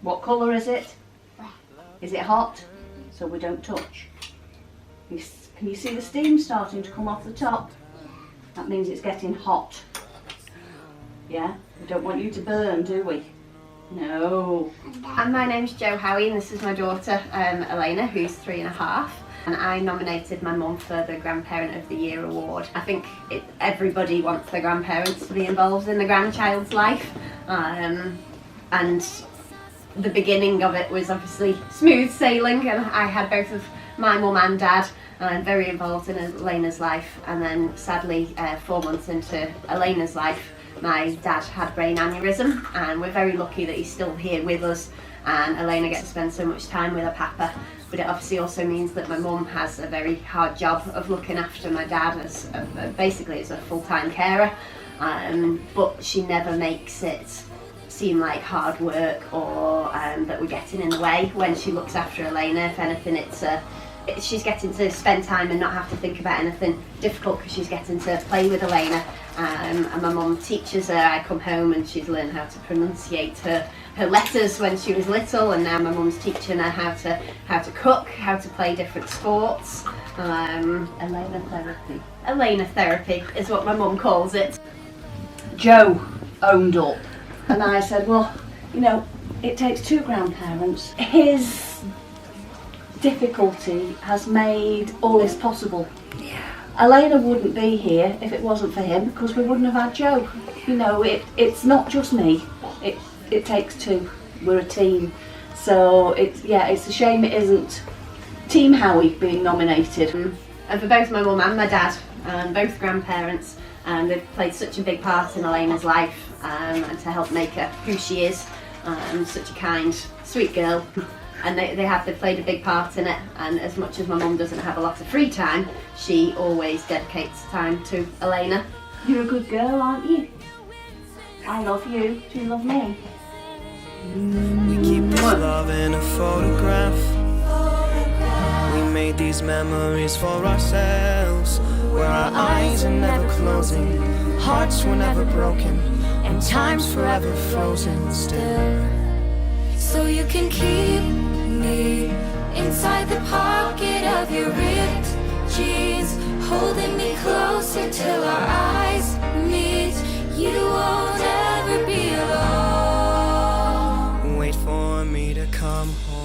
What colour is it? Is it hot? So we don't touch. Can you see the steam starting to come off the top? That means it's getting hot. Yeah? We don't want you to burn, do we? No. And my name's Jo Howie, and this is my daughter Elena, who's 3.5. And I nominated my mum for the Grandparent of the Year award. I think everybody wants their grandparents to be involved in the grandchild's life. And the beginning of it was obviously smooth sailing, and I had both of my mum and dad very involved in Elena's life. And then sadly, 4 months into Elena's life, my dad had brain aneurysm, and we're very lucky that he's still here with us, and Elena gets to spend so much time with her papa. But it obviously also means that my mum has a very hard job of looking after my dad as basically as a full-time carer, but she never makes it seem like hard work or that we're getting in the way when she looks after Elena. If anything, she's getting to spend time and not have to think about anything difficult, because she's getting to play with Elena. And my mum teaches her. I come home and she's learned how to pronunciate her letters when she was little, and now my mum's teaching her how to cook, how to play different sports. Elena therapy. Elena therapy is what my mum calls it. Jo owned up, and I said, well, you know, it takes 2 grandparents. His difficulty has made all this possible. Elena wouldn't be here if it wasn't for him, because we wouldn't have had Jo. You know, it's not just me. It takes 2. We're a team. So it's a shame it isn't Team Howie being nominated. And for both my mum and my dad, both grandparents, they've played such a big part in Elena's life, and to help make her who she is. Such a kind, sweet girl. And they've played a big part in it, and as much as my mum doesn't have a lot of free time, she always dedicates time to Elena. You're a good girl, aren't you? I love you. Do you love me? We keep this love in a photograph. We made these memories for ourselves, where our eyes are never closing, hearts were never broken, and time's forever frozen still. So you can keep me inside the pocket of your ripped jeans, holding me closer till our eyes meet. You won't ever be alone. Wait for me to come home.